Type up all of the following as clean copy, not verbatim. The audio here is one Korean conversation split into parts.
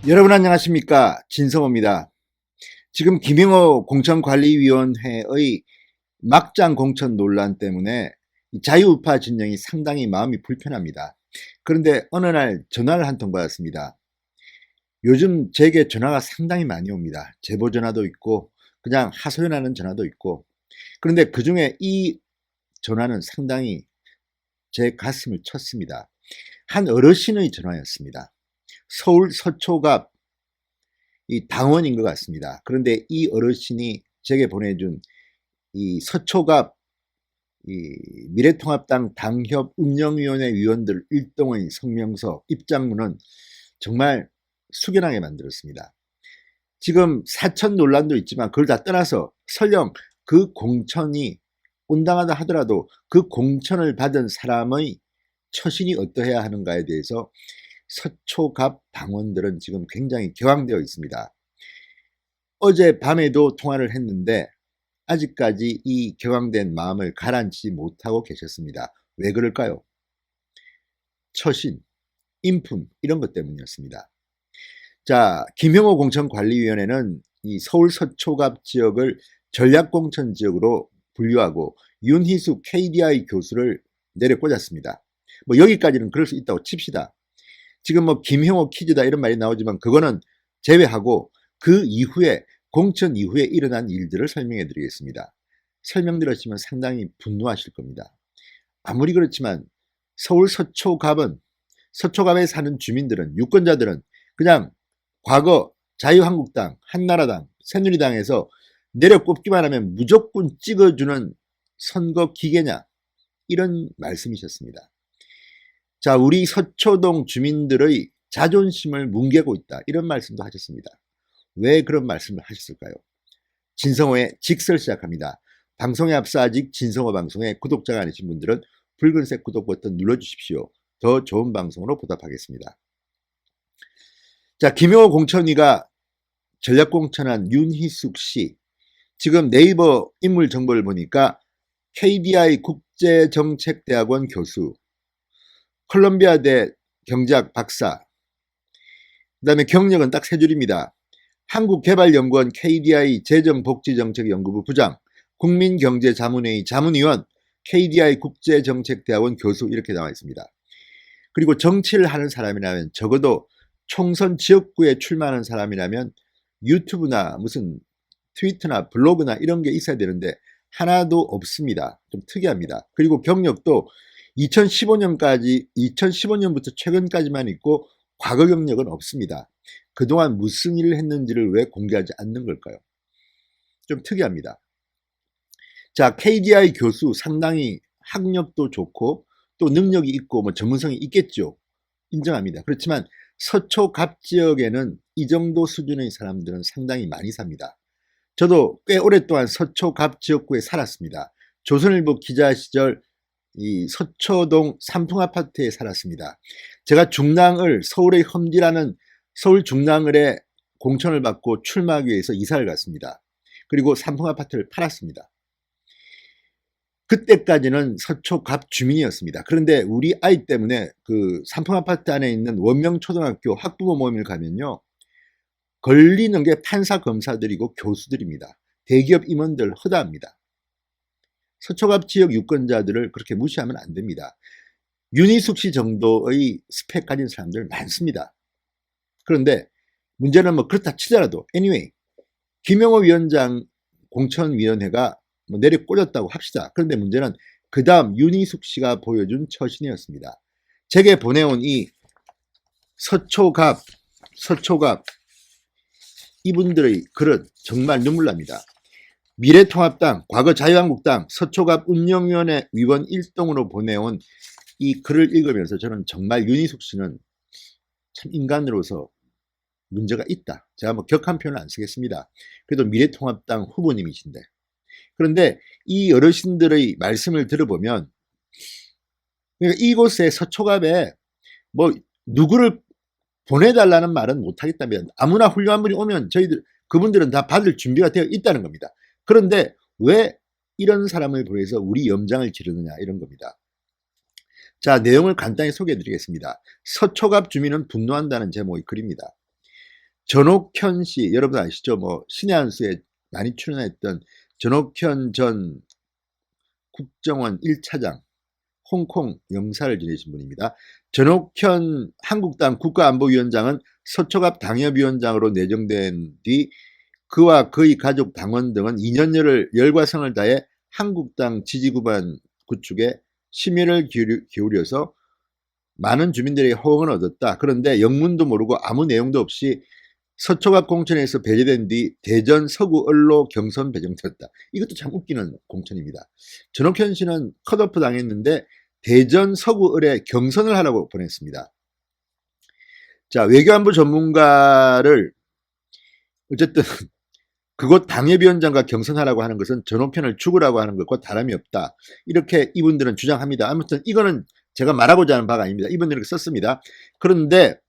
여러분 안녕하십니까, 진성호입니다. 지금 김영호 공천관리위원회의 막장 공천 논란 때문에 자유우파 진영이 상당히 마음이 불편합니다. 그런데 어느 날 전화를 한 통 받았습니다. 요즘 제게 전화가 상당히 많이 옵니다. 제보 전화도 있고 그냥 하소연하는 전화도 있고. 그런데 그중에 이 전화는 상당히 제 가슴을 쳤습니다. 한 어르신의 전화였습니다. 서울 서초갑 이 당원인 것 같습니다. 그런데 이 어르신이 제게 보내준 이 서초갑 이 미래통합당 당협 운영위원회 위원들 일동의 성명서 입장문은 정말 숙연하게 만들었습니다. 지금 사천 논란도 있지만 그걸 다 떠나서 설령 그 공천이 온당하다 하더라도 그 공천을 받은 사람의 처신이 어떠해야 하는가에 대해서 서초갑 당원들은 지금 굉장히 격앙되어 있습니다. 어제 밤에도 통화를 했는데 아직까지 이 격앙된 마음을 가라앉히지 못하고 계셨습니다. 왜 그럴까요? 처신, 인품 이런 것 때문이었습니다. 자, 김영호 공천관리위원회는 이 서울 서초갑 지역을 전략공천 지역으로 분류하고 윤희숙 KDI 교수를 내려 꽂았습니다. 뭐 여기까지는 그럴 수 있다고 칩시다. 지금 뭐 김형호 퀴즈다 이런 말이 나오지만 그거는 제외하고 그 이후에 공천 이후에 일어난 일들을 설명해 드리겠습니다. 설명 들으시면 상당히 분노하실 겁니다. 아무리 그렇지만 서울 서초갑에 사는 주민들은 유권자들은 그냥 과거 자유한국당, 한나라당, 새누리당에서 내려 꼽기만 하면 무조건 찍어주는 선거 기계냐 이런 말씀이셨습니다. 자, 우리 서초동 주민들의 자존심을 뭉개고 있다 이런 말씀도 하셨습니다. 왜 그런 말씀을 하셨을까요? 진성호의 직설 시작합니다. 방송에 앞서 아직 진성호 방송에 구독자가 아니신 분들은 붉은색 구독 버튼 눌러주십시오. 더 좋은 방송으로 보답하겠습니다. 자, 김영호 공천위가 전략공천한 윤희숙 씨, 지금 네이버 인물 정보를 보니까 KDI 국제정책대학원 교수, 콜롬비아대 경제학 박사, 그 다음에 경력은 딱 세 줄입니다. 한국개발연구원 KDI 재정복지정책연구부 부장, 국민경제자문회의 자문위원, KDI 국제정책대학원 교수 이렇게 나와 있습니다. 그리고 정치를 하는 사람이라면 적어도 총선 지역구에 출마하는 사람이라면 유튜브나 무슨 트위터나 블로그나 이런 게 있어야 되는데 하나도 없습니다. 좀 특이합니다. 그리고 경력도 2015년부터 최근까지만 있고 과거 경력은 없습니다. 그동안 무슨 일을 했는지를 왜 공개하지 않는 걸까요? 좀 특이합니다. 자, KDI 교수 상당히 학력도 좋고 또 능력이 있고 뭐 전문성이 있겠죠. 인정합니다. 그렇지만 서초갑 지역에는 이 정도 수준의 사람들은 상당히 많이 삽니다. 저도 꽤 오랫동안 서초갑 지역구에 살았습니다. 조선일보 기자 시절 이 서초동 삼풍아파트에 살았습니다. 제가 중랑을 서울의 험지라는 서울 중랑을에 공천을 받고 출마하기 위해서 이사를 갔습니다. 그리고 삼풍아파트를 팔았습니다. 그때까지는 서초갑 주민이었습니다. 그런데 우리 아이 때문에 그 삼풍아파트 안에 있는 원명초등학교 학부모 모임을 가면요. 걸리는 게 판사 검사들이고 교수들입니다. 대기업 임원들 허다합니다. 서초갑 지역 유권자들을 그렇게 무시하면 안 됩니다. 윤희숙 씨 정도의 스펙 가진 사람들 많습니다. 그런데 문제는 뭐 그렇다 치더라도 anyway 김영호 위원장 공천위원회가 뭐 내려 꽂았다고 합시다. 그런데 문제는 그 다음 윤희숙 씨가 보여준 처신이었습니다. 제게 보내온 이 서초갑 이분들의 글은 정말 눈물납니다. 미래통합당, 과거 자유한국당 서초갑 운영위원회 위원 1동으로 보내온 이 글을 읽으면서 저는 정말 윤희숙 씨는 참 인간으로서 문제가 있다. 제가 뭐 격한 표현을 안 쓰겠습니다. 그래도 미래통합당 후보님이신데. 그런데 이 어르신들의 말씀을 들어보면 그러니까 이곳에 서초갑에 뭐 누구를 보내달라는 말은 못하겠다면 아무나 훌륭한 분이 오면 그분들은 다 받을 준비가 되어 있다는 겁니다. 그런데 왜 이런 사람을 보내서 우리 염장을 지르느냐 이런 겁니다. 자, 내용을 간단히 소개해 드리겠습니다. 서초갑 주민은 분노한다는 제목의 글입니다. 전옥현 씨, 여러분 아시죠? 뭐 신의 한 수에 많이 출연했던 전옥현 전 국정원 1차장, 홍콩 영사를 지내신 분입니다. 전옥현 한국당 국가안보위원장은 서초갑 당협위원장으로 내정된 뒤 그와 그의 가족 당원 등은 2년여를 열과 성을 다해 한국당 지지구반 구축에 심혈을 기울여서 많은 주민들의 호응을 얻었다. 그런데 영문도 모르고 아무 내용도 없이 서초갑 공천에서 배제된 뒤 대전 서구 을로 경선 배정되었다. 이것도 참 웃기는 공천입니다. 전옥현 씨는 컷오프 당했는데 대전 서구 을에 경선을 하라고 보냈습니다. 자, 외교안보 전문가를 어쨌든 그곳 당협위원장과 경선하라고 하는 것은 전옥현을 죽으라고 하는 것과 다름이 없다. 이렇게 이분들은 주장합니다. 아무튼 이거는 제가 말하고자 하는 바가 아닙니다. 이분들은 이렇게 썼습니다. 그런데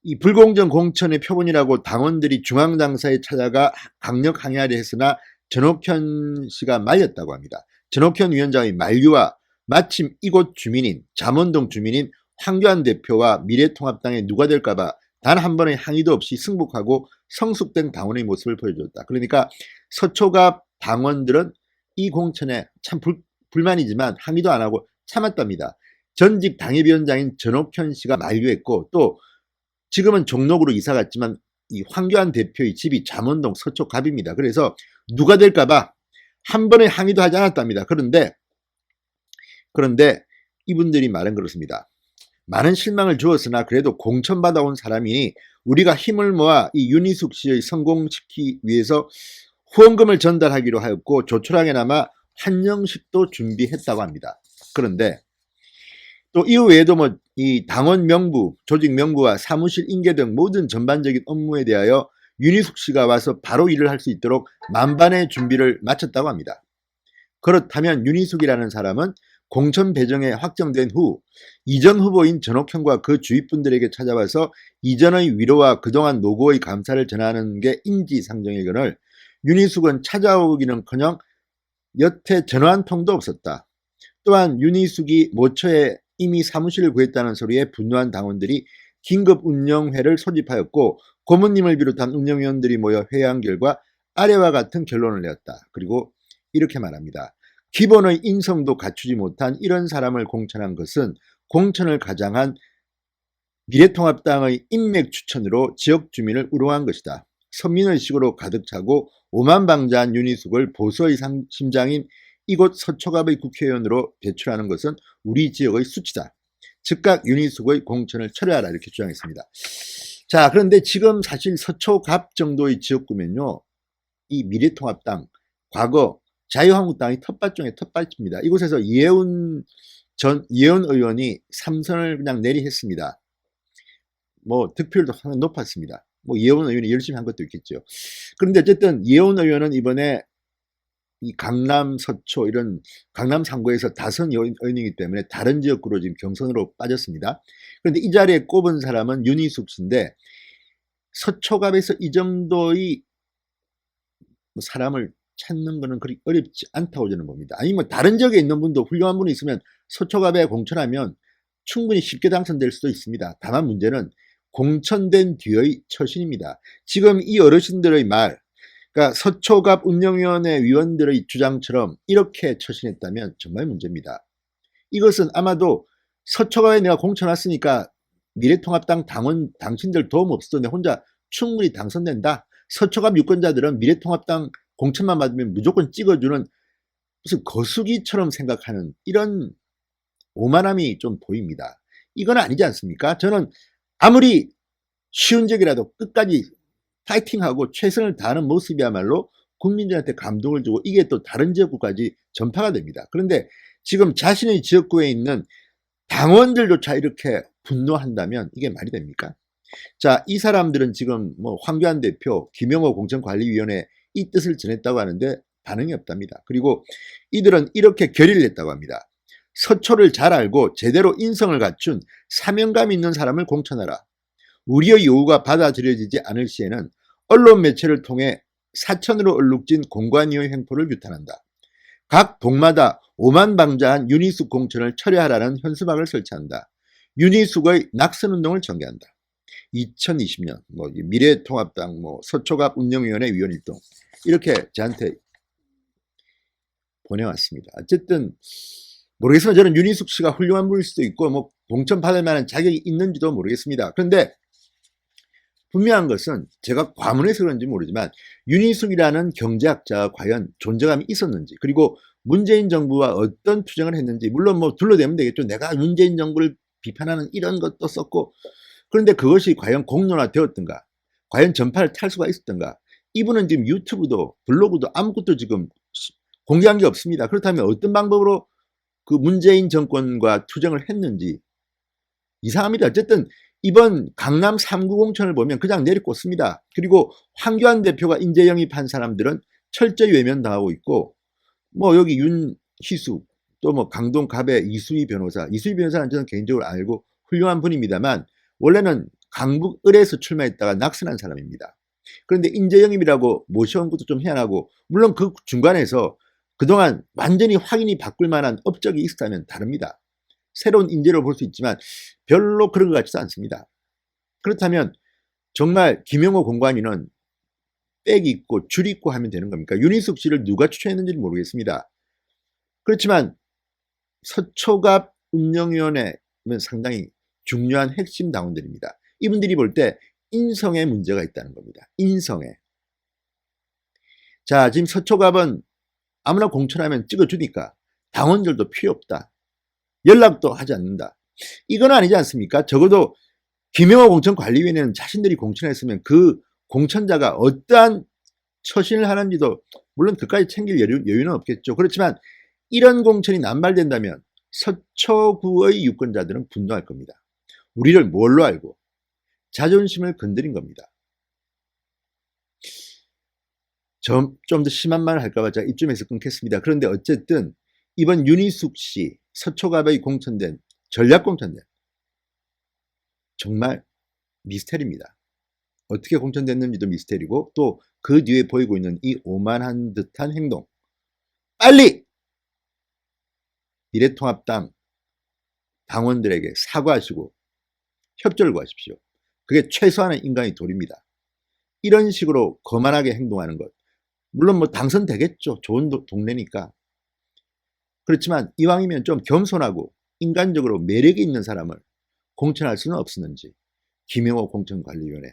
이 불공정 공천의 표본이라고 당원들이 중앙당사에 찾아가 강력 항의하려 했으나 전옥현 씨가 말렸다고 합니다. 전옥현 위원장의 만류와 마침 이곳 주민인 잠원동 주민인 황교안 대표와 미래통합당의 누가 될까봐 단 한 번의 항의도 없이 승복하고 성숙된 당원의 모습을 보여줬다. 그러니까 서초갑 당원들은 이 공천에 참 불만이지만 항의도 안 하고 참았답니다. 전직 당협위원장인 전옥현 씨가 만류했고 또 지금은 종로구로 이사 갔지만 이 황교안 대표의 집이 잠원동 서초갑입니다. 그래서 누가 될까봐 한 번의 항의도 하지 않았답니다. 그런데 이분들이 말은 그렇습니다. 많은 실망을 주었으나 그래도 공천받아온 사람이니 우리가 힘을 모아 이 윤희숙 씨의 성공시키기 위해서 후원금을 전달하기로 하였고 조촐하게나마 환영식도 준비했다고 합니다. 그런데 또 이후 외에도 뭐 이 당원 명부, 조직 명부와 사무실 인계 등 모든 전반적인 업무에 대하여 윤희숙 씨가 와서 바로 일을 할 수 있도록 만반의 준비를 마쳤다고 합니다. 그렇다면 윤희숙이라는 사람은 공천 배정에 확정된 후 이전 후보인 전옥현과 그 주위 분들에게 찾아와서 이전의 위로와 그동안 노고의 감사를 전하는 게 인지상정이거늘 윤희숙은 찾아오기는커녕 여태 전화 한 통도 없었다. 또한 윤희숙이 모처에 이미 사무실을 구했다는 소리에 분노한 당원들이 긴급 운영회를 소집하였고 고모님을 비롯한 운영위원들이 모여 회의한 결과 아래와 같은 결론을 내었다. 그리고 이렇게 말합니다. 기본의 인성도 갖추지 못한 이런 사람을 공천한 것은 공천을 가장한 미래통합당의 인맥 추천으로 지역 주민을 우롱한 것이다. 선민의식으로 가득 차고 오만방자한 윤희숙을 보수의 심장인 이곳 서초갑의 국회의원으로 배출하는 것은 우리 지역의 수치다. 즉각 윤희숙의 공천을 철회하라 이렇게 주장했습니다. 자, 그런데 지금 사실 서초갑 정도의 지역구면요. 이 미래통합당, 과거 자유한국당이 텃밭 중에 텃밭입니다. 이곳에서 이혜훈 의원이 3선을 그냥 내리했습니다. 뭐 득표율도 상당히 높았습니다. 뭐 이혜훈 의원이 열심히 한 것도 있겠죠. 그런데 어쨌든 이혜훈 의원은 이번에 이 강남, 서초 이런 강남 3구에서 다선 의원이기 때문에 다른 지역구로 지금 경선으로 빠졌습니다. 그런데 이 자리에 꼽은 사람은 윤희숙 씨인데 서초갑에서 이 정도의 사람을 찾는 것은 그리 어렵지 않다고 저는 봅니다. 아니 뭐 다른 지역에 있는 분도 훌륭한 분이 있으면 서초갑에 공천하면 충분히 쉽게 당선될 수도 있습니다. 다만 문제는 공천된 뒤의 처신입니다. 지금 이 어르신들의 말, 그러니까 서초갑 운영위원회 위원들의 주장처럼 이렇게 처신했다면 정말 문제입니다. 이것은 아마도 서초갑에 내가 공천 왔으니까 미래통합당 당원 당신들 도움 없어도 내 혼자 충분히 당선된다. 서초갑 유권자들은 미래통합당 공천만 받으면 무조건 찍어주는 무슨 거수기처럼 생각하는 이런 오만함이 좀 보입니다. 이건 아니지 않습니까? 저는 아무리 쉬운 적이라도 끝까지 파이팅하고 최선을 다하는 모습이야말로 국민들한테 감동을 주고 이게 또 다른 지역구까지 전파가 됩니다. 그런데 지금 자신의 지역구에 있는 당원들조차 이렇게 분노한다면 이게 말이 됩니까? 자, 이 사람들은 지금 뭐 황교안 대표, 김영호 공천관리위원회 이 뜻을 전했다고 하는데 반응이 없답니다. 그리고 이들은 이렇게 결의를 했다고 합니다. 서초를 잘 알고 제대로 인성을 갖춘 사명감 있는 사람을 공천하라. 우리의 요구가 받아들여지지 않을 시에는 언론 매체를 통해 사천으로 얼룩진 공관위의 횡포를 규탄한다. 각 동마다 오만방자한 윤희숙 공천을 철회하라는 현수막을 설치한다. 윤희숙의 낙선운동을 전개한다. 2020년 뭐 미래통합당 뭐 서초갑 운영위원회 위원일동 이렇게 저한테 보내왔습니다. 어쨌든 모르겠으면 저는 윤희숙 씨가 훌륭한 분일 수도 있고 뭐 공천 받을 만한 자격이 있는지도 모르겠습니다. 그런데 분명한 것은 제가 과문해서 그런지 모르지만 윤희숙이라는 경제학자가 과연 존재감이 있었는지, 그리고 문재인 정부와 어떤 투쟁을 했는지, 물론 뭐 둘러대면 되겠죠. 내가 문재인 정부를 비판하는 이런 것도 썼고, 그런데 그것이 과연 공론화되었던가, 과연 전파를 탈 수가 있었던가. 이분은 지금 유튜브도 블로그도 아무것도 지금 공개한 게 없습니다. 그렇다면 어떤 방법으로 그 문재인 정권과 투쟁을 했는지 이상합니다. 어쨌든 이번 강남 3구 공천을 보면 그냥 내리꽂습니다. 그리고 황교안 대표가 인재 영입한 사람들은 철저히 외면당하고 있고, 뭐 여기 윤희숙, 또 뭐 강동 갑의 이수희 변호사는 저는 개인적으로 알고 훌륭한 분입니다만 원래는 강북 을에서 출마했다가 낙선한 사람입니다. 그런데 인재 영입이라고 모셔온 것도 좀 희한하고, 물론 그 중간에서 그동안 완전히 확인이 바꿀 만한 업적이 있었다면 다릅니다. 새로운 인재로 볼 수 있지만 별로 그런 것 같지도 않습니다. 그렇다면 정말 김영호 공관위는 빽 있고 줄 있고 하면 되는 겁니까? 윤희숙 씨를 누가 추천했는지 모르겠습니다. 그렇지만 서초갑 운영위원회는 상당히 중요한 핵심 당원들입니다. 이분들이 볼 때 인성에 문제가 있다는 겁니다. 인성에. 자, 지금 서초갑은 아무나 공천하면 찍어주니까 당원들도 필요 없다. 연락도 하지 않는다. 이건 아니지 않습니까? 적어도 김영호 공천관리위원회는 자신들이 공천했으면 그 공천자가 어떠한 처신을 하는지도 물론 그까지 챙길 여유는 없겠죠. 그렇지만 이런 공천이 남발된다면 서초구의 유권자들은 분노할 겁니다. 우리를 뭘로 알고 자존심을 건드린 겁니다. 좀 더 심한 말을 할까봐 제가 이쯤에서 끊겠습니다. 그런데 어쨌든 이번 윤희숙 씨 서초갑의 공천된 전략 공천된 정말 미스테리입니다. 어떻게 공천됐는지도 미스테리고, 또 그 뒤에 보이고 있는 이 오만한 듯한 행동, 빨리 미래통합당 당원들에게 사과하시고 협조를 구하십시오. 그게 최소한의 인간의 도리입니다. 이런 식으로 거만하게 행동하는 것, 물론 뭐 당선되겠죠. 좋은 동네니까. 그렇지만 이왕이면 좀 겸손하고 인간적으로 매력이 있는 사람을 공천할 수는 없었는지. 김영호 공천관리위원회,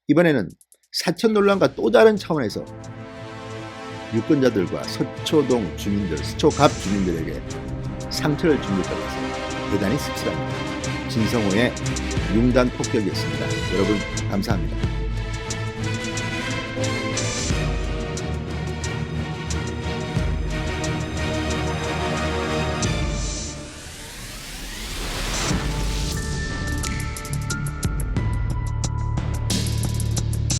이번에는 사천 논란과 또 다른 차원에서 유권자들과 서초동 주민들, 서초갑 주민들에게 상처를 준 것 같아서 대단히 씁쓸합니다. 진성호의 융단 폭격이었습니다. 여러분 감사합니다.